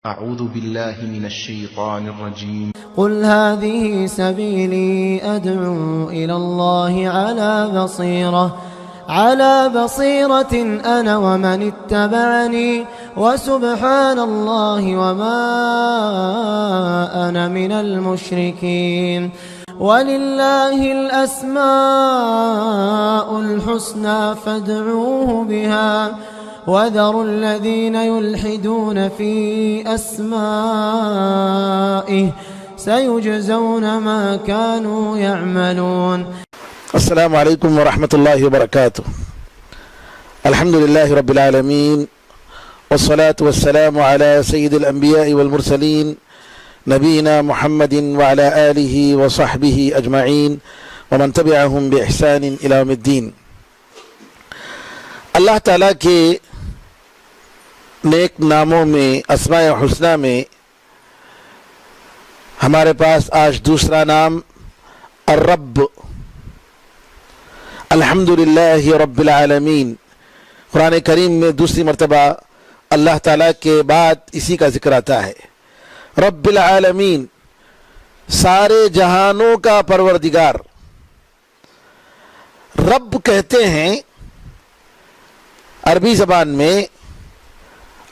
أعوذ بالله من الشيطان الرجيم. قل هذه سبيلي أدعو إلى الله على بصيرة أنا ومن اتبعني وسبحان الله وما أنا من المشركين ولله الأسماء الحسنى فادعوه بها وذروا الذين يلحدون في أسمائه سيجزون ما كانوا يعملون. السلام عليكم ورحمة الله وبركاته. الحمد لله رب العالمين والصلاة والسلام على سيد الأنبياء والمرسلين نبينا محمد وعلى آله وصحبه أجمعين ومن تبعهم بإحسان إلى يوم الدين. اللہ تعالیٰ کے نیک ناموں میں اسماء حسنہ میں ہمارے پاس آج دوسرا نام الرب، الحمدللہ رب العالمین. قرآن کریم میں دوسری مرتبہ اللہ تعالیٰ کے بعد اسی کا ذکر آتا ہے. رب العالمین، سارے جہانوں کا پروردگار. رب کہتے ہیں عربی زبان میں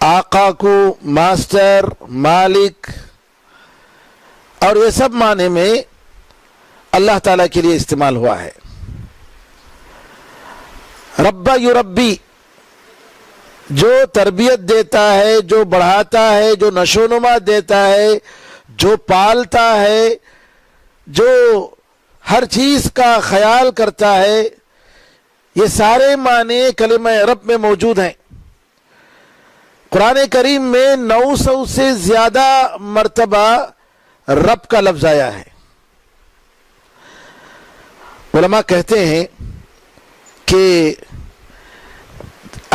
آقا کو، ماسٹر، مالک، اور یہ سب معنی میں اللہ تعالیٰ کے لیے استعمال ہوا ہے. ربا یربی، جو تربیت دیتا ہے، جو بڑھاتا ہے، جو نشو و نما دیتا ہے، جو پالتا ہے، جو ہر چیز کا خیال کرتا ہے، یہ سارے معنی کلمہ رب میں موجود ہیں. قرآن کریم میں 900 سے زیادہ مرتبہ رب کا لفظ آیا ہے. علماء کہتے ہیں کہ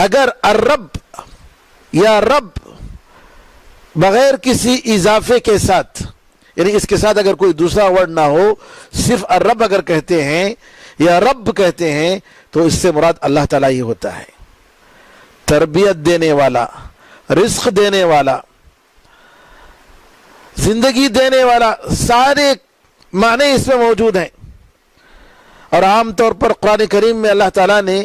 اگر الرب یا رب بغیر کسی اضافے کے ساتھ، یعنی اس کے ساتھ اگر کوئی دوسرا ورڈ نہ ہو، صرف الرب اگر کہتے ہیں یا رب کہتے ہیں تو اس سے مراد اللہ تعالیٰ ہی ہوتا ہے. تربیت دینے والا، رزق دینے والا، زندگی دینے والا، سارے معنی اس میں موجود ہیں. اور عام طور پر قرآن کریم میں اللہ تعالیٰ نے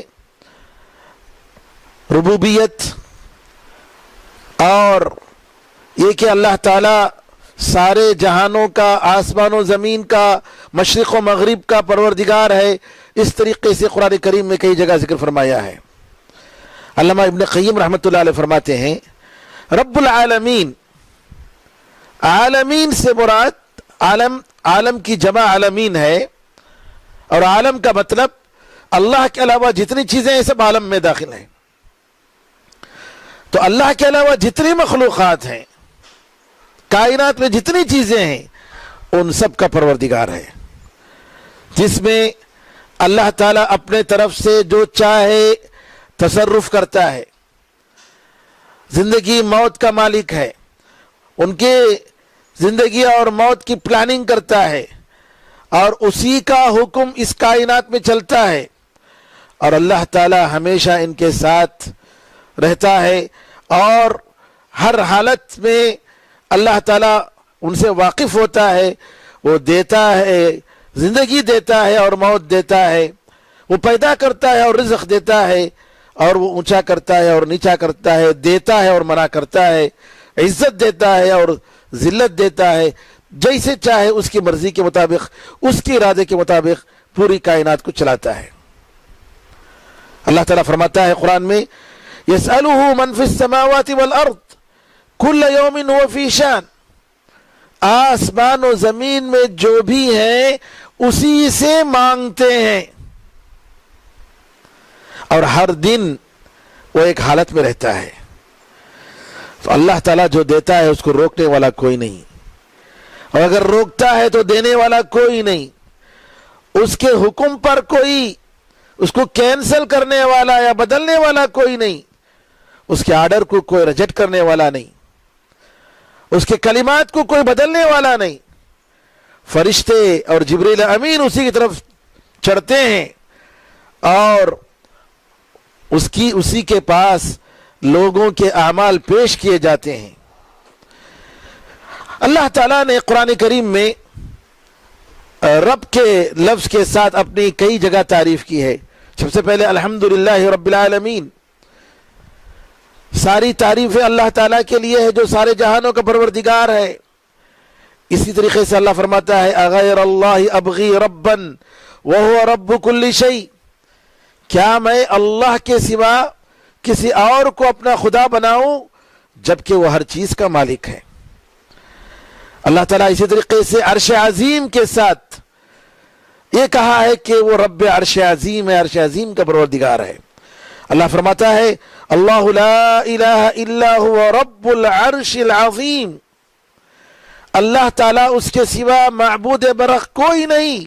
ربوبیت اور یہ کہ اللہ تعالیٰ سارے جہانوں کا، آسمان و زمین کا، مشرق و مغرب کا پروردگار ہے، اس طریقے سے قرآن کریم میں کئی جگہ ذکر فرمایا ہے. علامہ ابن قیم رحمۃ اللہ علیہ فرماتے ہیں رب العالمین، عالمین سے مراد عالم کی جمع عالمین ہے، اور عالم کا مطلب اللہ کے علاوہ جتنی چیزیں ہیں سب عالم میں داخل ہیں. تو اللہ کے علاوہ جتنی مخلوقات ہیں، کائنات میں جتنی چیزیں ہیں، ان سب کا پروردگار ہے، جس میں اللہ تعالیٰ اپنے طرف سے جو چاہے تصرف کرتا ہے. زندگی موت کا مالک ہے، ان کے زندگی اور موت کی پلاننگ کرتا ہے، اور اسی کا حکم اس کائنات میں چلتا ہے. اور اللہ تعالیٰ ہمیشہ ان کے ساتھ رہتا ہے، اور ہر حالت میں اللہ تعالیٰ ان سے واقف ہوتا ہے. وہ دیتا ہے، زندگی دیتا ہے اور موت دیتا ہے. وہ پیدا کرتا ہے اور رزق دیتا ہے، اور وہ اونچا کرتا ہے اور نیچا کرتا ہے، دیتا ہے اور منع کرتا ہے، عزت دیتا ہے اور ذلت دیتا ہے. جیسے چاہے اس کی مرضی کے مطابق، اس کے ارادے کے مطابق پوری کائنات کو چلاتا ہے. اللہ تعالیٰ فرماتا ہے قرآن میں يَسْأَلُهُ مَنْ فِي السَّمَاوَاتِ وَالْأَرْضِ كُلَّ يَوْمٍ هُوَ فِي شَأْنٍ. آسمان و زمین میں جو بھی ہیں اسی سے مانگتے ہیں، اور ہر دن وہ ایک حالت میں رہتا ہے. تو اللہ تعالیٰ جو دیتا ہے اس کو روکنے والا کوئی نہیں، اور اگر روکتا ہے تو دینے والا کوئی نہیں. اس کے حکم پر کوئی اس کو کینسل کرنے والا یا بدلنے والا کوئی نہیں. اس کے آرڈر کو کوئی ریجیکٹ کرنے والا نہیں، اس کے کلمات کو کوئی بدلنے والا نہیں. فرشتے اور جبریل امین اسی کی طرف چڑھتے ہیں، اور اسی کے پاس لوگوں کے اعمال پیش کیے جاتے ہیں. اللہ تعالیٰ نے قرآن کریم میں رب کے لفظ کے ساتھ اپنی کئی جگہ تعریف کی ہے. سب سے پہلے الحمدللہ رب العالمین. ساری تعریفیں اللہ تعالیٰ کے لیے ہے جو سارے جہانوں کا پروردگار ہے. اسی طریقے سے اللہ فرماتا ہے اغیر اللہ ابغی ربا وہو رب کل شیء. کیا میں اللہ کے سوا کسی اور کو اپنا خدا بناؤں جبکہ وہ ہر چیز کا مالک ہے. اللہ تعالیٰ اسی طریقے سے عرش عظیم کے ساتھ یہ کہا ہے کہ وہ رب عرش عظیم ہے, عرش عظیم کا پروردگار ہے. اللہ فرماتا ہے اللہ لا الہ الا هو رب العرش العظیم. اللہ تعالیٰ اس کے سوا معبود برحق کوئی نہیں,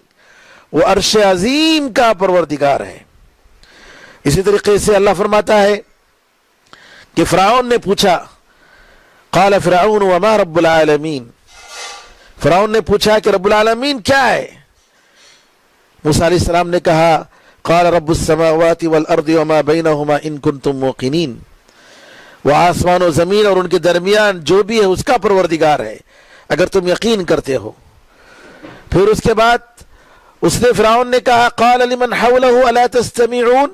وہ عرش عظیم کا پروردگار ہے. اسی طریقے سے اللہ فرماتا ہے کہ فرعون نے پوچھا قال فرعون وما رب العالمین. فرعون نے پوچھا کہ رب العالمین کیا ہے؟ موسیٰ علیہ السلام نے کہا قال رب السماوات والارض وما بینہما ان کنتم موقنین. وہ آسمان و زمین اور ان کے درمیان جو بھی ہے اس کا پروردگار ہے اگر تم یقین کرتے ہو. پھر اس کے بعد اس نے فرعون نے کہا قال لمن حولہ الا تستمعون.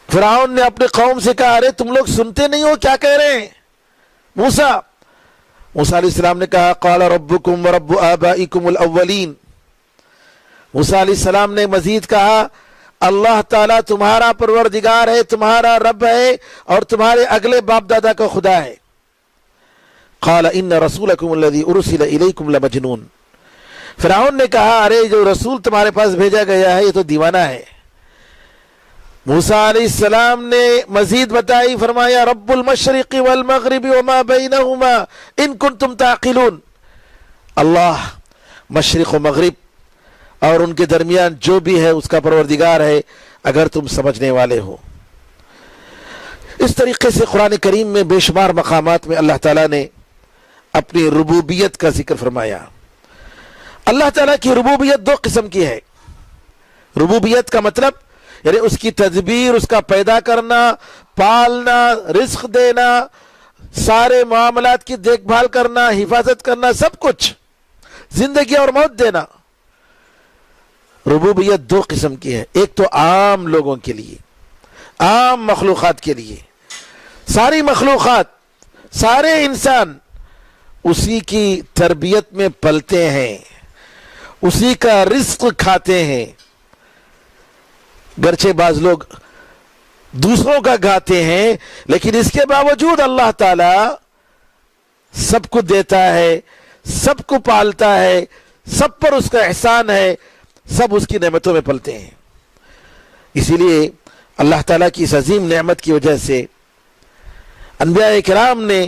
فرعون نے اپنے قوم سے کہا ارے تم لوگ سنتے نہیں ہو کیا کہہ رہے ہیں موسیٰ. موسیٰ علیہ السلام نے کہا قال ربکم ورب آبائکم الاولین. موسیٰ علیہ السلام نے مزید کہا اللہ تعالیٰ تمہارا پروردگار ہے, تمہارا رب ہے اور تمہارے اگلے باپ دادا کا خدا ہے. قال ان رسولکم الذی ارسل الیکم لمجنون. فرعون نے کہا ارے جو رسول تمہارے پاس بھیجا گیا ہے یہ تو دیوانہ ہے. موسیٰ علیہ السلام نے مزید بتائی فرمایا رب المشرق والمغرب وما بینہما ان کنتم تعقلون. اللہ مشرق و مغرب اور ان کے درمیان جو بھی ہے اس کا پروردگار ہے اگر تم سمجھنے والے ہو. اس طریقے سے قرآن کریم میں بے شمار مقامات میں اللہ تعالیٰ نے اپنی ربوبیت کا ذکر فرمایا. اللہ تعالیٰ کی ربوبیت دو قسم کی ہے. ربوبیت کا مطلب یعنی اس کی تدبیر, اس کا پیدا کرنا, پالنا, رزق دینا, سارے معاملات کی دیکھ بھال کرنا, حفاظت کرنا, سب کچھ, زندگی اور موت دینا. ربوبیت دو قسم کی ہے. ایک تو عام لوگوں کے لیے, عام مخلوقات کے لیے. ساری مخلوقات, سارے انسان اسی کی تربیت میں پلتے ہیں, اسی کا رزق کھاتے ہیں. گرچہ بعض لوگ دوسروں کا کھاتے ہیں لیکن اس کے باوجود اللہ تعالی سب کو دیتا ہے, سب کو پالتا ہے, سب پر اس کا احسان ہے, سب اس کی نعمتوں میں پلتے ہیں. اسی لیے اللہ تعالیٰ کی اس عظیم نعمت کی وجہ سے انبیاء کرام نے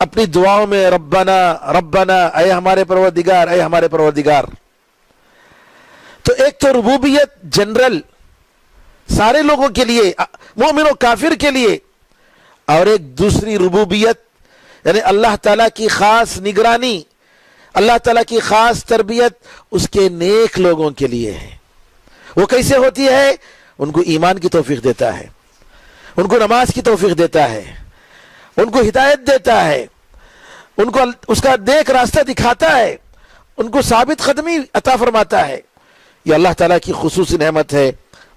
اپنی دعاؤں میں ربنا ربنا اے ہمارے پروردگار, اے ہمارے پروردگار. تو ایک تو ربوبیت جنرل سارے لوگوں کے لیے, مومن و کافر کے لیے, اور ایک دوسری ربوبیت یعنی اللہ تعالیٰ کی خاص نگرانی, اللہ تعالیٰ کی خاص تربیت اس کے نیک لوگوں کے لیے ہے. وہ کیسے ہوتی ہے؟ ان کو ایمان کی توفیق دیتا ہے, ان کو نماز کی توفیق دیتا ہے, ان کو ہدایت دیتا ہے, ان کو اس کا نیک راستہ دکھاتا ہے, ان کو ثابت قدمی عطا فرماتا ہے. یہ اللہ تعالیٰ کی خصوصی نعمت ہے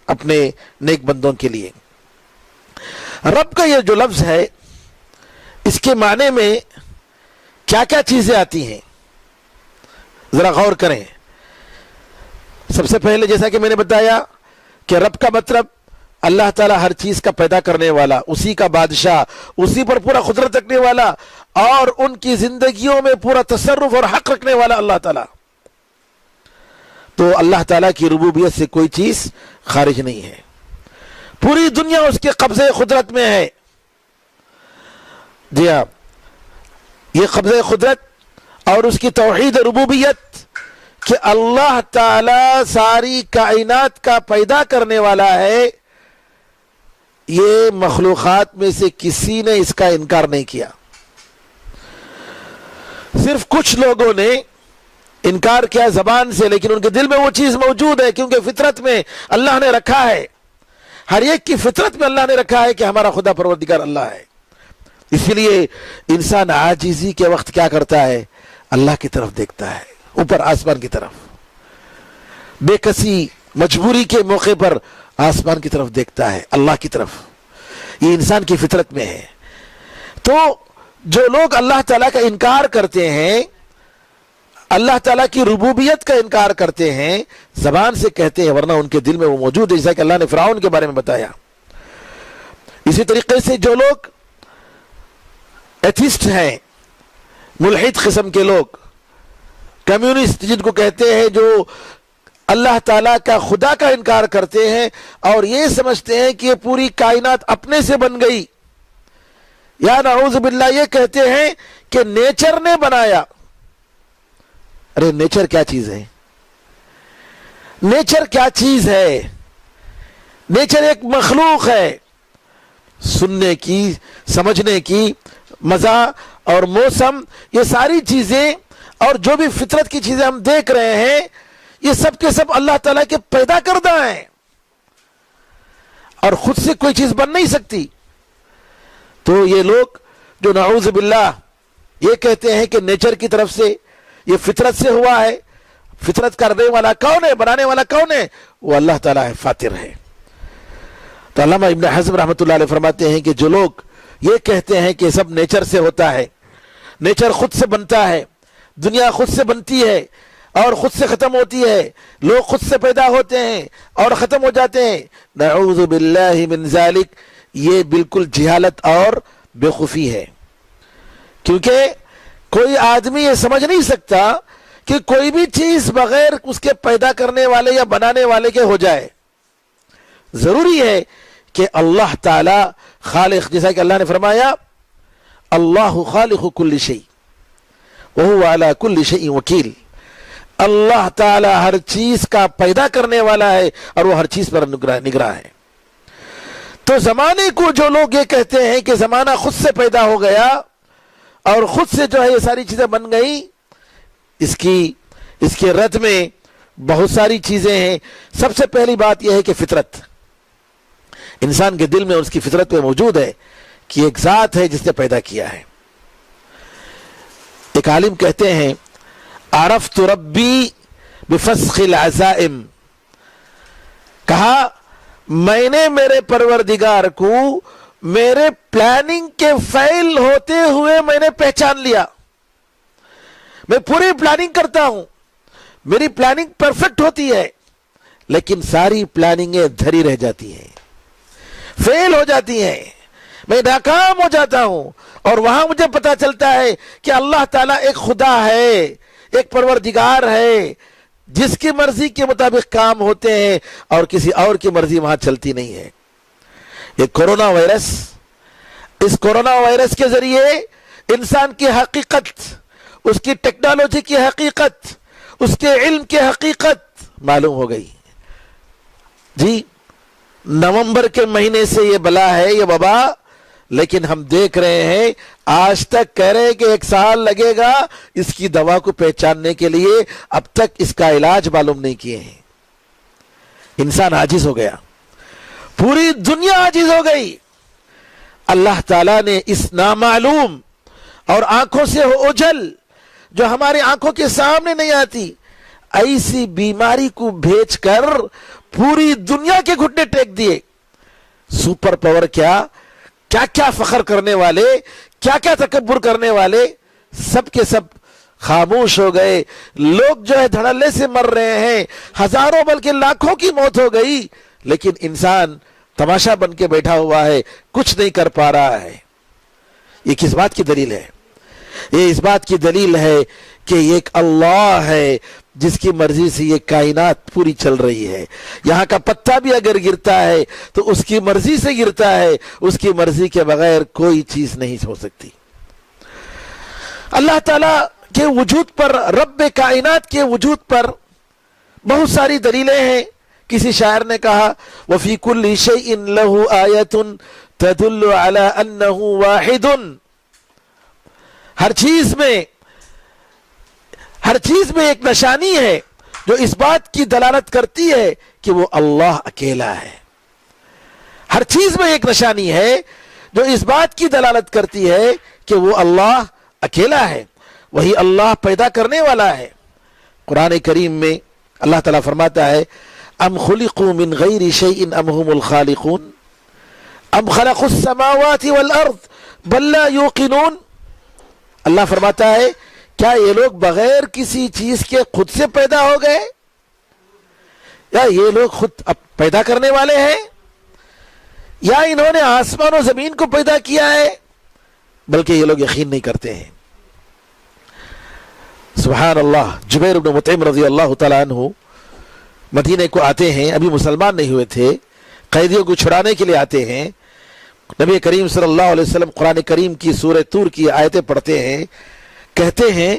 اپنے نیک بندوں کے لیے. رب کا یہ جو لفظ ہے اس کے معنی میں کیا کیا چیزیں آتی ہیں ذرا غور کریں. سب سے پہلے جیسا کہ میں نے بتایا کہ رب کا مطلب اللہ تعالیٰ ہر چیز کا پیدا کرنے والا, اسی کا بادشاہ, اسی پر پورا قدرت رکھنے والا اور ان کی زندگیوں میں پورا تصرف اور حق رکھنے والا اللہ تعالیٰ. تو اللہ تعالیٰ کی ربوبیت سے کوئی چیز خارج نہیں ہے. پوری دنیا اس کے قبضے قدرت میں ہے. جی ہاں, یہ قبضے قدرت اور اس کی توحید ربوبیت کہ اللہ تعالیٰ ساری کائنات کا پیدا کرنے والا ہے, یہ مخلوقات میں سے کسی نے اس کا انکار نہیں کیا. صرف کچھ لوگوں نے انکار کیا زبان سے, لیکن ان کے دل میں وہ چیز موجود ہے کیونکہ فطرت میں اللہ نے رکھا ہے, ہر ایک کی فطرت میں اللہ نے رکھا ہے کہ ہمارا خدا پروردگار اللہ ہے. اس لیے انسان عاجزی کے وقت کیا کرتا ہے؟ اللہ کی طرف دیکھتا ہے، اوپر آسمان کی طرف، بے کسی مجبوری کے موقع پر آسمان کی طرف دیکھتا ہے، اللہ کی طرف۔ یہ انسان کی فطرت میں ہے۔ تو جو لوگ اللہ تعالیٰ کا انکار کرتے ہیں، اللہ تعالیٰ کی ربوبیت کا انکار کرتے ہیں، زبان سے کہتے ہیں ورنہ ان کے دل میں وہ موجود ہے، جیسا کہ اللہ نے فرعون کے بارے میں بتایا۔ اسی طریقے سے جو لوگ ایتھسٹ ہیں، ملحد قسم کے لوگ، کمیونسٹ جن کو کہتے ہیں، جو اللہ تعالیٰ کا خدا کا انکار کرتے ہیں اور یہ سمجھتے ہیں کہ یہ پوری کائنات اپنے سے بن گئی، یا نعوذ باللہ یہ کہتے ہیں کہ نیچر نے بنایا۔ ارے نیچر کیا چیز ہے؟ نیچر کیا چیز ہے؟ نیچر ایک مخلوق ہے، سننے کی، سمجھنے کی، مزہ اور موسم، یہ ساری چیزیں اور جو بھی فطرت کی چیزیں ہم دیکھ رہے ہیں، یہ سب کے سب اللہ تعالیٰ کے پیدا کردہ ہیں اور خود سے کوئی چیز بن نہیں سکتی۔ تو یہ لوگ جو نعوذ باللہ یہ کہتے ہیں کہ نیچر کی طرف سے، یہ فطرت سے ہوا ہے، فطرت کرنے والا کون ہے، بنانے والا کون ہے؟ وہ اللہ تعالیٰ ہے، فاطر ہے۔ تو علامہ ابن حزم رحمۃ اللہ علیہ فرماتے ہیں کہ جو لوگ یہ کہتے ہیں کہ سب نیچر سے ہوتا ہے، نیچر خود سے بنتا ہے، دنیا خود سے بنتی ہے اور خود سے ختم ہوتی ہے، لوگ خود سے پیدا ہوتے ہیں اور ختم ہو جاتے ہیں، نعوذ باللہ من ذالک، یہ بالکل جہالت اور بےخوفی ہے۔ کیونکہ کوئی آدمی یہ سمجھ نہیں سکتا کہ کوئی بھی چیز بغیر اس کے پیدا کرنے والے یا بنانے والے کے ہو جائے۔ ضروری ہے کہ اللہ تعالی خالق، جیسا کہ اللہ نے فرمایا اللہ خالق کل شیء وہو علی کل شیء وکیل، اللہ تعالی ہر چیز کا پیدا کرنے والا ہے اور وہ ہر چیز پر نگراں ہے۔ تو زمانے کو جو لوگ یہ کہتے ہیں کہ زمانہ خود سے پیدا ہو گیا اور خود سے جو ہے یہ ساری چیزیں بن گئی، اس کے رد میں بہت ساری چیزیں ہیں۔ سب سے پہلی بات یہ ہے کہ فطرت، انسان کے دل میں اس کی فطرت میں موجود ہے کہ ایک ذات ہے جس نے پیدا کیا ہے۔ ایک عالم کہتے ہیں عرفت ربی بفسخ العزائم، کہا میں نے میرے پروردگار کو میرے پلاننگ کے فیل ہوتے ہوئے میں نے پہچان لیا۔ میں پوری پلاننگ کرتا ہوں، میری پلاننگ پرفیکٹ ہوتی ہے، لیکن ساری پلاننگیں دھری رہ جاتی ہیں، فیل ہو جاتی ہیں، میں ناکام ہو جاتا ہوں، اور وہاں مجھے پتا چلتا ہے کہ اللہ تعالیٰ ایک خدا ہے، ایک پروردگار ہے جس کی مرضی کے مطابق کام ہوتے ہیں اور کسی اور کی مرضی وہاں چلتی نہیں ہے۔ یہ کورونا وائرس، اس کورونا وائرس کے ذریعے انسان کی حقیقت، اس کی ٹیکنالوجی کی حقیقت، اس کے علم کی حقیقت معلوم ہو گئی۔ جی نومبر کے مہینے سے یہ بلا ہے، یہ وبا، لیکن ہم دیکھ رہے ہیں آج تک کہہ رہے ہیں کہ 1 سال لگے گا اس کی دوا کو پہچاننے کے لیے، اب تک اس کا علاج معلوم نہیں کیے ہیں۔ انسان عاجز ہو گیا، پوری دنیا عاجز ہو گئی۔ اللہ تعالیٰ نے اس نامعلوم اور آنکھوں سے اوجھل، جو ہماری آنکھوں کے سامنے نہیں آتی، ایسی بیماری کو بھیج کر پوری دنیا کے گھٹنے ٹیک دیے۔ سپر پاور کیا کیا فخر کرنے والے، کیا تکبر کرنے والے، سب کے سب خاموش ہو گئے۔ لوگ جو ہے دھڑلے سے مر رہے ہیں، ہزاروں بلکہ لاکھوں کی موت ہو گئی، لیکن انسان تماشا بن کے بیٹھا ہوا ہے، کچھ نہیں کر پا رہا ہے۔ یہ کس بات کی دلیل ہے؟ یہ اس بات کی دلیل ہے کہ ایک اللہ ہے جس کی مرضی سے یہ کائنات پوری چل رہی ہے۔ یہاں کا پتا بھی اگر گرتا ہے تو اس کی مرضی سے گرتا ہے، اس کی مرضی کے بغیر کوئی چیز نہیں ہو سکتی۔ اللہ تعالیٰ کے وجود پر، رب کائنات کے وجود پر بہت ساری دلیلیں ہیں۔ کسی شاعر نے کہا وَفِي كُلِّ شَيْءٍ لَهُ آيَةٌ تَدُلُّ عَلَىٰ أَنَّهُ وَاحِدٌ، ہر چیز میں ایک نشانی ہے جو اس بات کی دلالت کرتی ہے کہ وہ اللہ اکیلا ہے۔ ہر چیز میں ایک نشانی ہے جو اس بات کی دلالت کرتی ہے کہ وہ اللہ اکیلا ہے، وہی اللہ پیدا کرنے والا ہے۔ قرآن کریم میں اللہ تعالیٰ فرماتا ہے ام خلقوا من غیر شیء ام هم الخالقون ام خلقوا السماوات والارض بل لا یوقنون۔ اللہ فرماتا ہے کیا یہ لوگ بغیر کسی چیز کے خود سے پیدا ہو گئے، یا یہ لوگ خود پیدا کرنے والے ہیں، یا انہوں نے آسمان و زمین کو پیدا کیا ہے؟ بلکہ یہ لوگ یقین نہیں کرتے ہیں۔ سبحان اللہ۔ جبیر بن مطعم رضی اللہ تعالیٰ عنہ مدینے کو آتے ہیں، ابھی مسلمان نہیں ہوئے تھے، قیدیوں کو چھڑانے کے لیے آتے ہیں۔ نبی کریم صلی اللہ علیہ وسلم قرآن کریم کی سورہ طور کی آیتیں پڑھتے ہیں، کہتے ہیں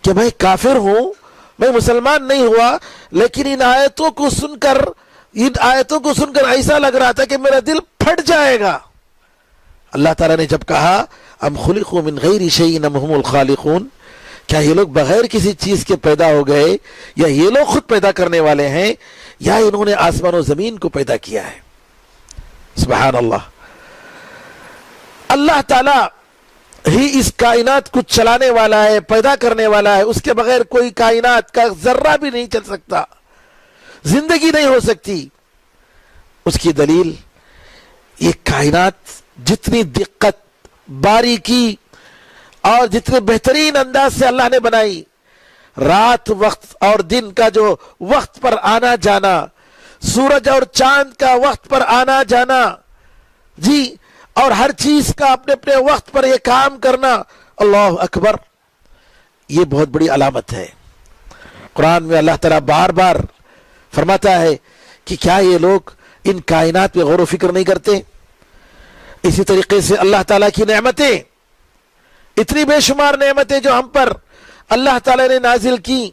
کہ میں کافر ہوں، میں مسلمان نہیں ہوا، لیکن ان آیتوں کو سن کر ایسا لگ رہا تھا کہ میرا دل پھٹ جائے گا۔ اللہ تعالیٰ نے جب کہا ام خلقوا من غیر شیء ام هم الخالقون، کیا یہ لوگ بغیر کسی چیز کے پیدا ہو گئے، یا یہ لوگ خود پیدا کرنے والے ہیں، یا انہوں نے آسمان و زمین کو پیدا کیا ہے؟ سبحان اللہ۔ اللہ تعالیٰ ہی اس کائنات کو چلانے والا ہے، پیدا کرنے والا ہے، اس کے بغیر کوئی کائنات کا ذرہ بھی نہیں چل سکتا، زندگی نہیں ہو سکتی۔ اس کی دلیل یہ کائنات جتنی دقت، باریکی اور جتنے بہترین انداز سے اللہ نے بنائی، رات وقت اور دن کا جو وقت پر آنا جانا، سورج اور چاند کا وقت پر آنا جانا، جی، اور ہر چیز کا اپنے اپنے وقت پر یہ کام کرنا، اللہ اکبر، یہ بہت بڑی علامت ہے۔ قرآن میں اللہ تعالیٰ بار بار فرماتا ہے کہ کیا یہ لوگ ان کائنات میں غور و فکر نہیں کرتے؟ اسی طریقے سے اللہ تعالیٰ کی نعمتیں، اتنی بے شمار نعمتیں جو ہم پر اللہ تعالیٰ نے نازل کی،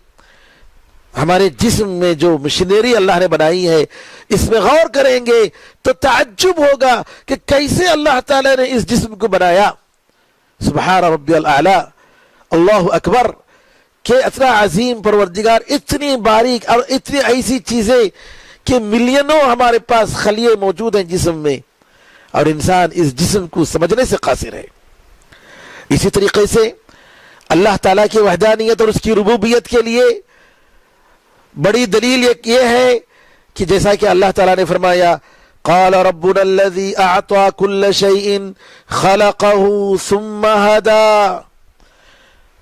ہمارے جسم میں جو مشینری اللہ نے بنائی ہے، اس میں غور کریں گے تو تعجب ہوگا کہ کیسے اللہ تعالیٰ نے اس جسم کو بنایا۔ سبحان ربی الاعلی، اللہ اکبر، کہ اتنا عظیم پروردگار، اتنی باریک اور اتنی ایسی چیزیں کہ ملینوں ہمارے پاس خلیے موجود ہیں جسم میں، اور انسان اس جسم کو سمجھنے سے قاصر ہے۔ اسی طریقے سے اللہ تعالیٰ کی وحدانیت اور اس کی ربوبیت کے لیے بڑی دلیل یہ ہے کہ جیسا کہ اللہ تعالیٰ نے فرمایا قال ربنا الذي اعطى كل شيء خلقه ثم هدى،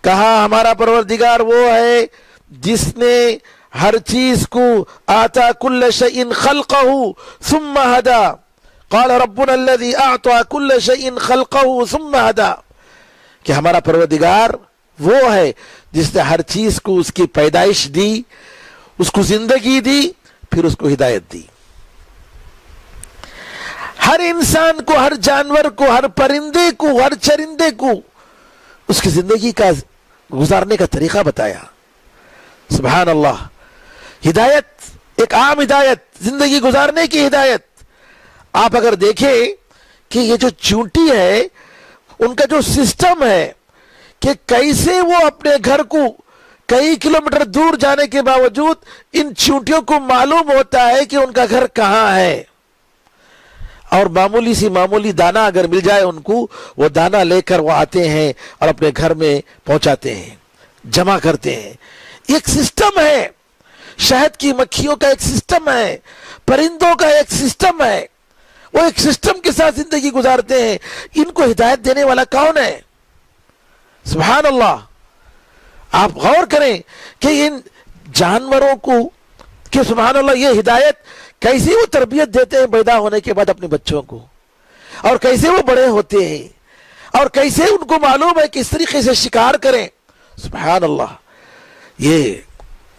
کہا ہمارا پروردگار وہ ہے جس نے ہر چیز کو آتا كل شيء خلقه ثم هدى، قال ربنا الذي اعطى كل شيء خلقه ثم هدى، کہ ہمارا پروردگار وہ ہے جس نے ہر چیز کو اس کی پیدائش دی، اس کو زندگی دی، پھر اس کو ہدایت دی۔ ہر انسان کو، ہر جانور کو، ہر پرندے کو، ہر چرندے کو اس کی زندگی کا گزارنے کا طریقہ بتایا۔ سبحان اللہ۔ ہدایت، ایک عام ہدایت، زندگی گزارنے کی ہدایت۔ آپ اگر دیکھیں کہ یہ جو چونٹی ہے، ان کا جو سسٹم ہے کہ کیسے وہ اپنے گھر کو کئی کلومیٹر دور جانے کے باوجود ان چونٹیوں کو معلوم ہوتا ہے کہ ان کا گھر کہاں ہے، اور معمولی دانہ اگر مل جائے ان کو، وہ دانہ لے کر وہ آتے ہیں اور اپنے گھر میں پہنچاتے ہیں، جمع کرتے ہیں۔ ایک سسٹم ہے، شہد کی مکھیوں کا ایک سسٹم ہے، پرندوں کا ایک سسٹم ہے، وہ ایک سسٹم کے ساتھ زندگی گزارتے ہیں۔ ان کو ہدایت دینے والا کون ہے؟ سبحان اللہ۔ آپ غور کریں کہ ان جانوروں کو، کہ سبحان اللہ، یہ ہدایت کیسے وہ تربیت دیتے ہیں پیدا ہونے کے بعد اپنے بچوں کو، اور کیسے وہ بڑے ہوتے ہیں، اور کیسے ان کو معلوم ہے کس طریقے سے شکار کریں۔ سبحان اللہ۔ یہ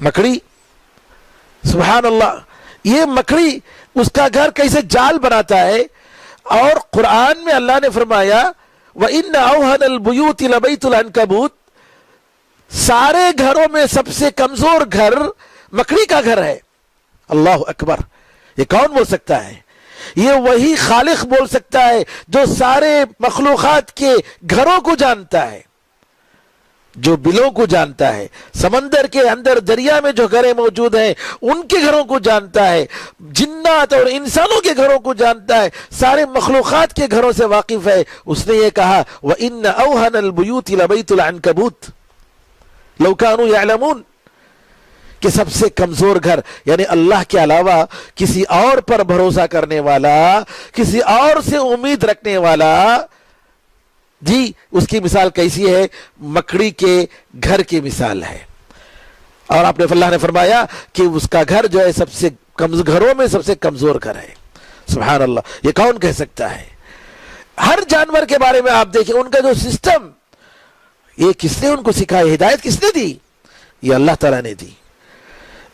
مکڑی، سبحان اللہ، یہ مکڑی اس کا گھر کیسے جال بناتا ہے، اور قرآن میں اللہ نے فرمایا وَإِنَّ أَوْهَنَ الْبُيُوتِ لَبَيْتُ الْعَنْكَبُوتِ، سارے گھروں میں سب سے کمزور گھر مکڑی کا گھر ہے۔ اللہ اکبر۔ یہ کون بول سکتا ہے؟ یہ وہی خالق بول سکتا ہے جو سارے مخلوقات کے گھروں کو جانتا ہے، جو بلوں کو جانتا ہے، سمندر کے اندر دریا میں جو گھریں موجود ہیں ان کے گھروں کو جانتا ہے، جنات اور انسانوں کے گھروں کو جانتا ہے، سارے مخلوقات کے گھروں سے واقف ہے، اس نے یہ کہا وَإِنَّ أَوْهَنَ الْبُيُوتِ لَبَيْتُ الْعَنْكَبُوتِ لَوْ كَانُوا يَعْلَمُونَ، کہ سب سے کمزور گھر یعنی اللہ کے علاوہ کسی اور پر بھروسہ کرنے والا، کسی اور سے امید رکھنے والا، جی اس کی مثال کیسی ہے؟ مکڑی کے گھر کی مثال ہے۔ اور آپ نے اللہ نے فرمایا کہ اس کا گھر جو ہے سب سے گھروں میں سب سے کمزور گھر ہے۔ سبحان اللہ، یہ کون کہہ سکتا ہے؟ ہر جانور کے بارے میں آپ دیکھیں ان کا جو سسٹم، یہ کس نے ان کو سکھایا؟ ہدایت کس نے دی؟ یہ اللہ تعالیٰ نے دی۔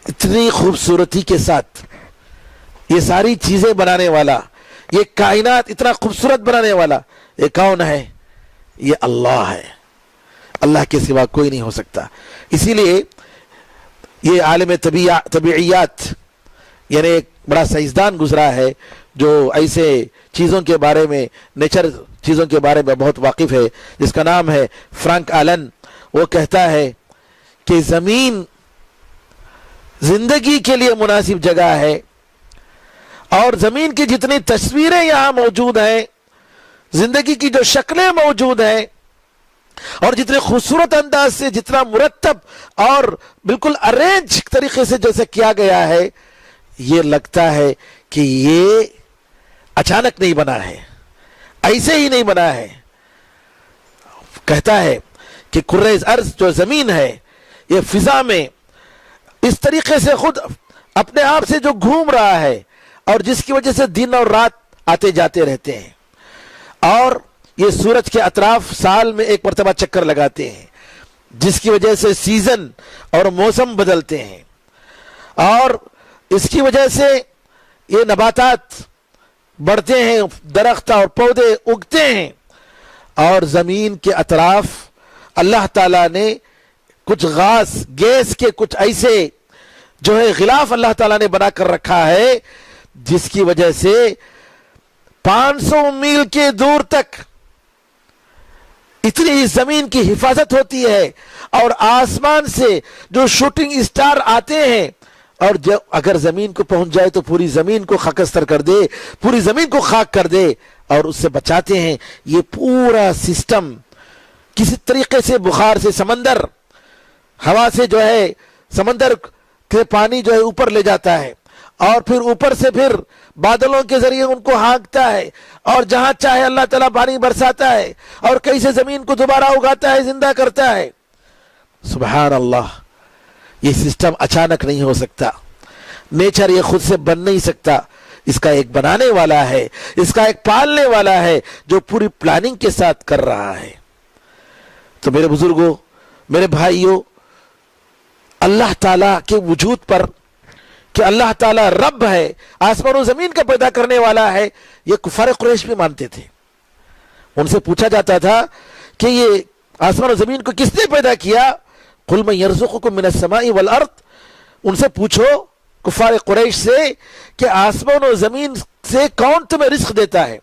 اتنی خوبصورتی کے ساتھ یہ ساری چیزیں بنانے والا، یہ کائنات اتنا خوبصورت بنانے والا، یہ کون ہے؟ یہ اللہ ہے، اللہ کے سوا کوئی نہیں ہو سکتا۔ اسی لیے یہ عالم طبیعیات یعنی ایک بڑا سائنسدان گزرا ہے جو ایسے چیزوں کے بارے میں، نیچر چیزوں کے بارے میں بہت واقف ہے، جس کا نام ہے فرانک آلن۔ وہ کہتا ہے کہ زمین زندگی کے لیے مناسب جگہ ہے، اور زمین کی جتنی تصویریں یہاں موجود ہیں، زندگی کی جو شکلیں موجود ہیں، اور جتنے خوبصورت انداز سے، جتنا مرتب اور بالکل ارینج طریقے سے جیسے کیا گیا ہے، یہ لگتا ہے کہ یہ اچانک نہیں بنا ہے، ایسے ہی نہیں بنا ہے۔ کہتا ہے کہ کرۂ ارض جو زمین ہے، یہ فضا میں اس طریقے سے خود اپنے آپ سے جو گھوم رہا ہے، اور جس کی وجہ سے دن اور رات آتے جاتے رہتے ہیں، اور یہ سورج کے اطراف سال میں ایک مرتبہ چکر لگاتے ہیں، جس کی وجہ سے سیزن اور موسم بدلتے ہیں، اور اس کی وجہ سے یہ نباتات بڑھتے ہیں، درخت اور پودے اگتے ہیں، اور زمین کے اطراف اللہ تعالیٰ نے کچھ گیس کے کچھ ایسے جو ہے غلاف اللہ تعالیٰ نے بنا کر رکھا ہے، جس کی وجہ سے 500 میل کے دور تک اتنی زمین کی حفاظت ہوتی ہے، اور آسمان سے جو شوٹنگ اسٹار آتے ہیں، اور جب اگر زمین کو پہنچ جائے تو پوری زمین کو خاکستر کر دے، پوری زمین کو خاک کر دے، اور اس سے بچاتے ہیں۔ یہ پورا سسٹم کسی طریقے سے بخار سے سمندر، ہوا سے جو ہے سمندر کے پانی جو ہے اوپر لے جاتا ہے، اور پھر اوپر سے پھر بادلوں کے ذریعے ان کو ہانکتا ہے، اور جہاں چاہے اللہ تعالیٰ پانی برساتا ہے، اور کہیں سے زمین کو دوبارہ اگاتا ہے، زندہ کرتا ہے۔ سبحان اللہ، یہ سسٹم اچانک نہیں ہو سکتا، نیچر یہ خود سے بن نہیں سکتا، اس کا ایک بنانے والا ہے، اس کا ایک پالنے والا ہے، جو پوری پلاننگ کے ساتھ کر رہا ہے۔ تو میرے بزرگوں، میرے بھائیوں، اللہ تعالیٰ کے وجود پر کہ اللہ تعالیٰ رب ہے، آسمان و زمین کا پیدا کرنے والا ہے، یہ کفار قریش بھی مانتے تھے۔ ان سے پوچھا جاتا تھا کہ یہ آسمان و زمین کو کس نے پیدا کیا؟ قُلْ مَنْ يَرْزُقُكُم مِّنَ السَّمَاءِ وَالْأَرْضِ، ان سے پوچھو کفار قریش سے کہ آسمان و زمین سے کون تمہیں رزق دیتا ہے؟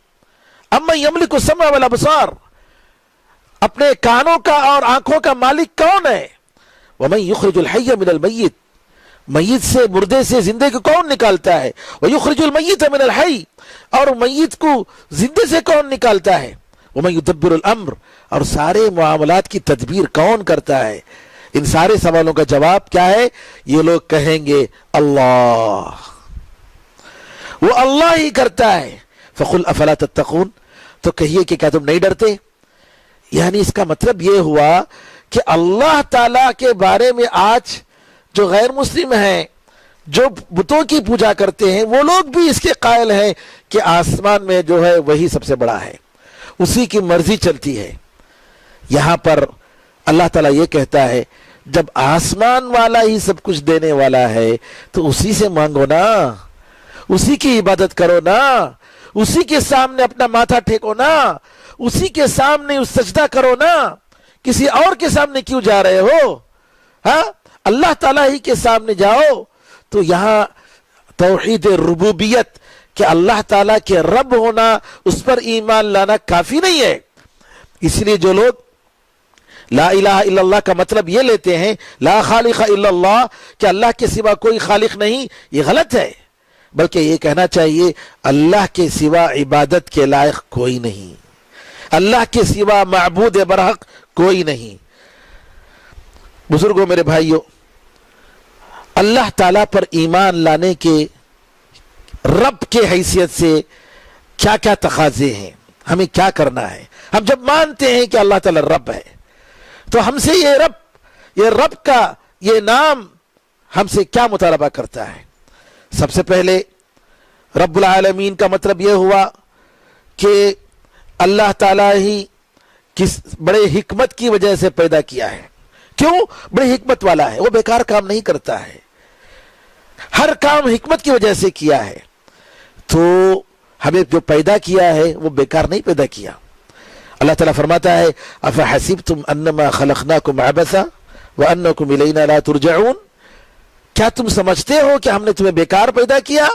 اَمَّن يَمْلِكُ السَّمْعَ وَالْأَبْصَارَ، اپنے کانوں کا اور آنکھوں کا مالک کون ہے؟ وَمَن يُخْرِجُ الْحَيَّ مِنَ الْمَيِّتِ، میت سے، مردے سے زندے کو کون نکالتا ہے؟ وَيُخْرِجُ الْمَيِّتَ مِنَ الْحَيِّ، اور میت کو زندے سے کون نکالتا ہے؟ وَمَن يُدَبِّرُ الْأَمْرَ، اور سارے معاملات کی تدبیر کون کرتا ہے؟ ان سارے سوالوں کا جواب کیا ہے؟ یہ لوگ کہیں گے اللہ، وہ اللہ ہی کرتا ہے۔ فَقُلْ أَفَلَا تَتَّقُونَ، تو کہیے کہ کیا تم نہیں ڈرتے؟ یعنی اس کا مطلب یہ ہوا کہ اللہ تعالیٰ کے بارے میں آج جو غیر مسلم ہیں، جو بتوں کی پوجا کرتے ہیں، وہ لوگ بھی اس کے قائل ہیں کہ آسمان میں جو ہے وہی سب سے بڑا ہے، اسی کی مرضی چلتی ہے۔ یہاں پر اللہ تعالیٰ یہ کہتا ہے جب آسمان والا ہی سب کچھ دینے والا ہے تو اسی سے مانگو نا، اسی کی عبادت کرو نا، اسی کے سامنے اپنا ماتھا ٹھیکو نا، اسی کے سامنے اس سجدہ کرو نا، کسی اور کے سامنے کیوں جا رہے ہو؟ ہاں، اللہ تعالیٰ ہی کے سامنے جاؤ۔ تو یہاں توحید ربوبیت کہ اللہ تعالیٰ کے رب ہونا، اس پر ایمان لانا کافی نہیں ہے۔ اس لیے جو لوگ لا الہ الا اللہ کا مطلب یہ لیتے ہیں لا خالق الا اللہ کہ اللہ کے سوا کوئی خالق نہیں، یہ غلط ہے، بلکہ یہ کہنا چاہیے اللہ کے سوا عبادت کے لائق کوئی نہیں، اللہ کے سوا معبود برحق کوئی نہیں۔ بزرگوں، میرے بھائیوں، اللہ تعالیٰ پر ایمان لانے کے رب کے حیثیت سے کیا کیا تقاضے ہیں، ہمیں کیا کرنا ہے؟ ہم جب مانتے ہیں کہ اللہ تعالیٰ رب ہے تو ہم سے یہ رب کا یہ نام ہم سے کیا مطالبہ کرتا ہے؟ سب سے پہلے رب العالمین کا مطلب یہ ہوا کہ اللہ تعالیٰ ہی کس بڑے حکمت کی وجہ سے پیدا کیا ہے۔ کیوں؟ بڑی حکمت والا ہے، وہ بیکار کام نہیں کرتا ہے، ہر کام حکمت کی وجہ سے کیا ہے۔ تو ہمیں جو پیدا کیا ہے وہ بیکار نہیں پیدا کیا۔ اللہ تعالیٰ فرماتا ہے افحسبتم انما خلقناکم عبثا وانکم الینا لا ترجعون، کیا تم سمجھتے ہو کہ ہم نے تمہیں بیکار پیدا کیا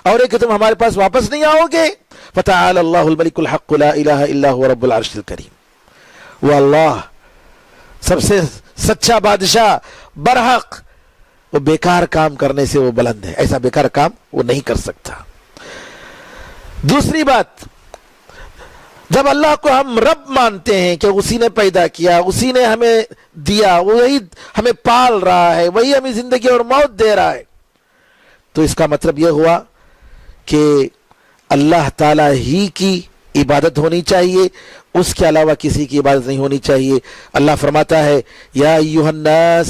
اور کہ تم ہمارے پاس واپس نہیں آؤ گے؟ فتعالی اللہ الملک الحق لا الہ الا هو رب العرش الکریم، وہ اللہ سب سے سچا بادشاہ برحق، وہ بیکار کام کرنے سے وہ بلند ہے، ایسا بیکار کام وہ نہیں کر سکتا۔ دوسری بات، جب اللہ کو ہم رب مانتے ہیں کہ اسی نے پیدا کیا، اسی نے ہمیں دیا، وہی ہمیں پال رہا ہے، وہی ہمیں زندگی اور موت دے رہا ہے، تو اس کا مطلب یہ ہوا کہ اللہ تعالیٰ ہی کی عبادت ہونی چاہیے، اس کے علاوہ کسی کی عبادت نہیں ہونی چاہیے۔ اللہ فرماتا ہے یا ایھا الناس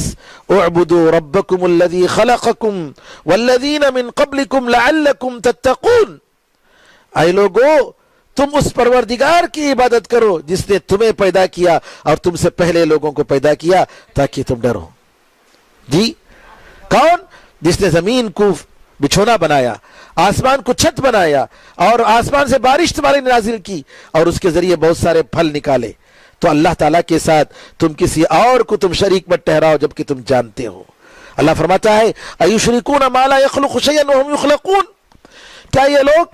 اعبدوا ربکم الذی خلقکم والذین من قبلکم لعلکم تتقون، اے لوگو تم اس پروردگار کی عبادت کرو جس نے تمہیں پیدا کیا اور تم سے پہلے لوگوں کو پیدا کیا تاکہ تم ڈرو۔ جی کون؟ جس نے زمین کو بچھونا بنایا، آسمان کو چھت بنایا اور آسمان سے بارش تمہارے نازل کی اور اس کے ذریعے بہت سارے پھل نکالے۔ تو اللہ تعالیٰ کے ساتھ تم کسی اور کو تم شریک مت ٹھہراؤ جبکہ تم جانتے ہو۔ اللہ فرماتا ہے ایشرکون ما لا یخلق شیئا وهم یخلقون، کیا یہ لوگ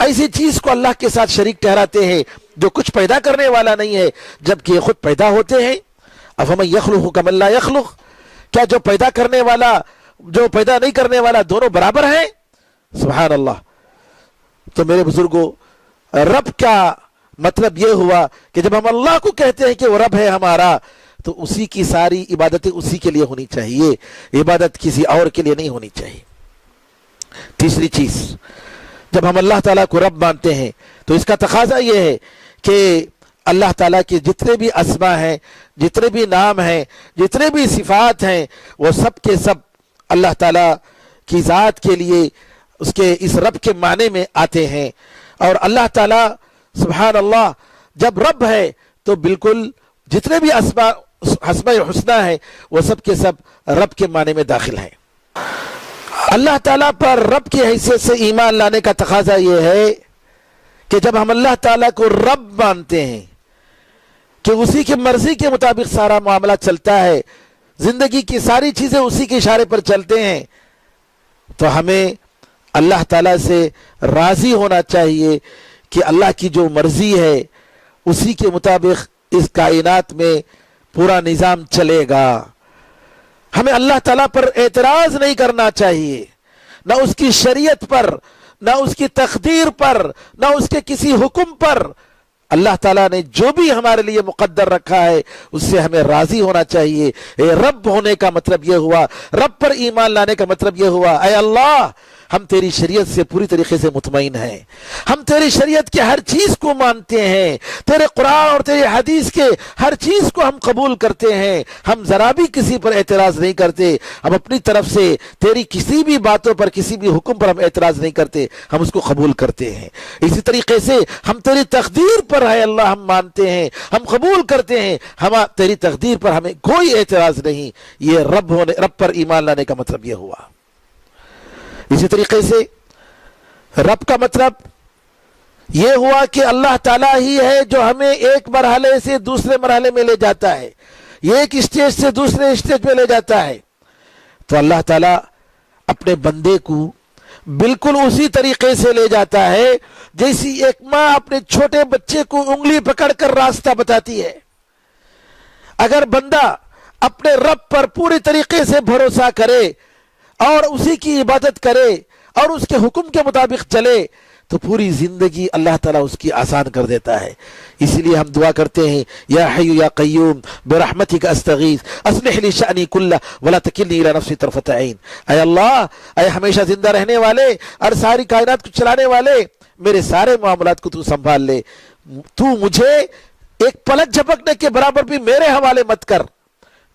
ایسی چیز کو اللہ کے ساتھ شریک ٹھہراتے ہیں جو کچھ پیدا کرنے والا نہیں ہے جبکہ یہ خود پیدا ہوتے ہیں؟ افمن یخلق کمن لا یخلق، کیا جو پیدا کرنے والا جو پیدا نہیں کرنے والا دونوں برابر ہیں؟ سبحان اللہ۔ تو میرے بزرگوں، رب کا مطلب یہ ہوا کہ جب ہم اللہ کو کہتے ہیں کہ وہ رب ہے ہمارا، تو اسی کی ساری عبادتیں اسی کے لیے ہونی چاہیے، عبادت کسی اور کے لیے نہیں ہونی چاہیے۔ تیسری چیز، جب ہم اللہ تعالیٰ کو رب مانتے ہیں تو اس کا تقاضا یہ ہے کہ اللہ تعالیٰ کے جتنے بھی اسما ہیں، جتنے بھی نام ہیں، جتنے بھی صفات ہیں، وہ سب کے سب اللہ تعالیٰ کی ذات کے لیے اس رب کے معنی میں آتے ہیں۔ اور اللہ تعالیٰ سبحان اللہ جب رب ہے تو بالکل جتنے بھی اسماء حسنہ ہیں وہ سب کے سب رب کے معنی میں داخل ہیں۔ اللہ تعالیٰ پر رب کی حیثیت سے ایمان لانے کا تقاضا یہ ہے کہ جب ہم اللہ تعالیٰ کو رب مانتے ہیں کہ اسی کی مرضی کے مطابق سارا معاملہ چلتا ہے، زندگی کی ساری چیزیں اسی کے اشارے پر چلتے ہیں، تو ہمیں اللہ تعالیٰ سے راضی ہونا چاہیے کہ اللہ کی جو مرضی ہے اسی کے مطابق اس کائنات میں پورا نظام چلے گا۔ ہمیں اللہ تعالیٰ پر اعتراض نہیں کرنا چاہیے، نہ اس کی شریعت پر، نہ اس کی تقدیر پر، نہ اس کے کسی حکم پر۔ اللہ تعالیٰ نے جو بھی ہمارے لیے مقدر رکھا ہے اس سے ہمیں راضی ہونا چاہیے۔ رب ہونے کا مطلب یہ ہوا، رب پر ایمان لانے کا مطلب یہ ہوا اے اللہ ہم تیری شریعت سے پوری طریقے سے مطمئن ہیں، ہم تیری شریعت کے ہر چیز کو مانتے ہیں، تیرے قرآن اور تیرے حدیث کے ہر چیز کو ہم قبول کرتے ہیں، ہم ذرا بھی کسی پر اعتراض نہیں کرتے، ہم اپنی طرف سے تیری کسی بھی باتوں پر، کسی بھی حکم پر ہم اعتراض نہیں کرتے، ہم اس کو قبول کرتے ہیں۔ اسی طریقے سے ہم تیری تقدیر پر ہے اللہ ہم مانتے ہیں، ہم قبول کرتے ہیں، ہم تیری تقدیر پر ہمیں کوئی اعتراض نہیں۔ یہ رب پر ایمان لانے کا مطلب یہ ہوا۔ اسی طریقے سے رب کا مطلب یہ ہوا کہ اللہ تعالیٰ ہی ہے جو ہمیں ایک مرحلے سے دوسرے مرحلے میں لے جاتا ہے، یہ ایک اسٹیج سے دوسرے اسٹیج پہ لے جاتا ہے۔ تو اللہ تعالیٰ اپنے بندے کو بالکل اسی طریقے سے لے جاتا ہے جیسی ایک ماں اپنے چھوٹے بچے کو انگلی پکڑ کر راستہ بتاتی ہے۔ اگر بندہ اپنے رب پر پوری طریقے سے بھروسہ کرے اور اسی کی عبادت کرے اور اس کے حکم کے مطابق چلے تو پوری زندگی اللہ تعالیٰ اس کی آسان کر دیتا ہے۔ اسی لیے ہم دعا کرتے ہیں، یا حی یا قیوم برحمتک استغیث اصلح لی شأنی کلہ ولا تکلنی الی نفسی طرفۃ عین۔ اے اللہ، اے ہمیشہ زندہ رہنے والے اور ساری کائنات کو چلانے والے، میرے سارے معاملات کو تو سنبھال لے، تو مجھے ایک پلک جھپکنے کے برابر بھی میرے حوالے مت کر،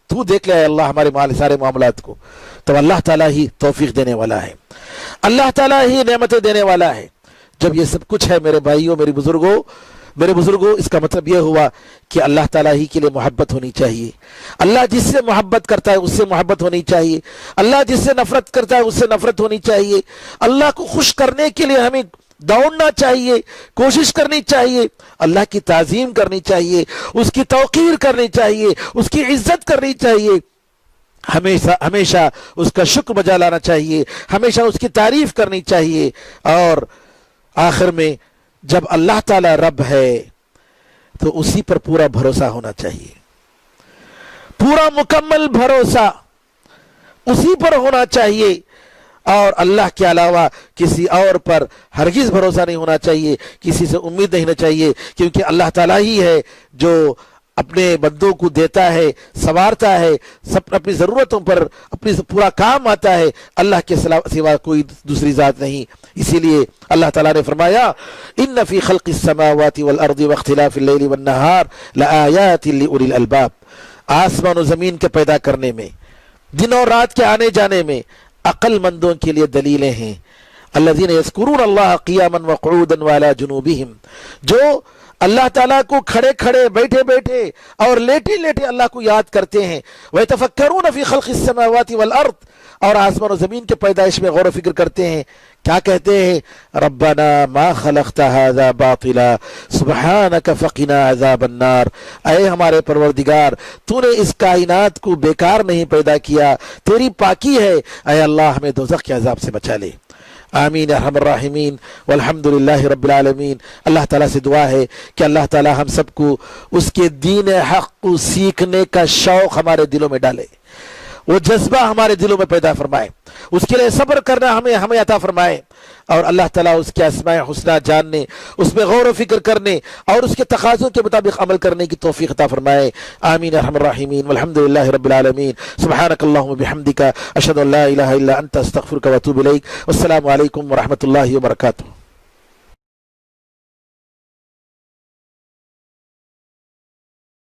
تو دیکھ لے اے اللہ ہمارے سارے معاملات کو۔ تو اللہ تعالیٰ ہی توفیق دینے والا ہے، اللہ تعالیٰ ہی نعمتیں دینے والا ہے۔ جب یہ سب کچھ ہے میرے بھائیوں، میرے بزرگوں، اس کا مطلب یہ ہوا کہ اللہ تعالیٰ ہی کے لیے محبت ہونی چاہیے۔ اللہ جس سے محبت کرتا ہے اس سے محبت ہونی چاہیے، اللہ جس سے نفرت کرتا ہے اس سے نفرت ہونی چاہیے۔ اللہ کو خوش کرنے کے لیے ہمیں دوڑنا چاہیے، کوشش کرنی چاہیے، اللہ کی تعظیم کرنی چاہیے، اس کی توقیر کرنی چاہیے، اس کی عزت کرنی چاہیے، ہمیشہ اس کا شکر بجا لانا چاہیے، ہمیشہ اس کی تعریف کرنی چاہیے۔ اور آخر میں جب اللہ تعالی رب ہے تو اسی پر پورا بھروسہ ہونا چاہیے، پورا مکمل بھروسہ اسی پر ہونا چاہیے، اور اللہ کے علاوہ کسی اور پر ہرگز بھروسہ نہیں ہونا چاہیے، کسی سے امید نہیں ہونا چاہیے، کیونکہ اللہ تعالیٰ ہی ہے جو اپنے بندوں کو دیتا ہے، سنوارتا ہے، سب اپنی ضرورتوں پر اپنی پورا کام آتا ہے، اللہ کے سوا کوئی دوسری ذات نہیں۔ اسی لیے اللہ تعالیٰ نے فرمایا ان فی خلق السماوات والارض واختلاف اللیل والنہار لآیات لأولی الالباب، آسمان و زمین کے پیدا کرنے میں، دن اور رات کے آنے جانے میں عقل مندوں کے لیے دلیلیں ہیں۔ الذین یذکرون اللہ قیاما وقعودا وعلی جنوبہم، جو اللہ تعالیٰ کو کھڑے کھڑے، بیٹھے بیٹھے اور لیٹے لیٹے اللہ کو یاد کرتے ہیں۔ وَيَتَفَكَّرُونَ فِي خَلْقِ السَّمَاوَاتِ وَالْأَرْضِ، اور آسمان و زمین کے پیدائش میں غور و فکر کرتے ہیں۔ کیا کہتے ہیں؟ رَبَّنَا مَا خَلَقْتَ هَذَا بَاطِلًا سُبْحَانَكَ فَقِنَا عَذَابَ النَّارِ، اے ہمارے پروردگار، تو نے اس کائنات کو بیکار نہیں پیدا کیا، تیری پاکی ہے، اے اللہ ہمیں دوزخ کے عذاب سے بچا لے۔ آمین ارحم الراحمین والحمدللہ رب العالمین۔ اللہ تعالیٰ سے دعا ہے کہ اللہ تعالیٰ ہم سب کو اس کے دین حق کو سیکھنے کا شوق ہمارے دلوں میں ڈالے، وہ جذبہ ہمارے دلوں میں پیدا فرمائے، اس کے لیے صبر کرنا ہمیں عطا فرمائے، اور اللہ تعالیٰ اس کے اسماء حسنہ جاننے، اس میں غور و فکر کرنے اور اس کے تقاضوں کے مطابق عمل کرنے کی توفیق عطا فرمائے۔ آمین ارحم الراحمین والحمدللہ رب العالمین۔ سبحانک اللہم وبحمدک، اشہد ان لا الہ الا انت، استغفرک واتوب الیک۔ والسلام علیکم ورحمۃ اللہ وبرکاتہ۔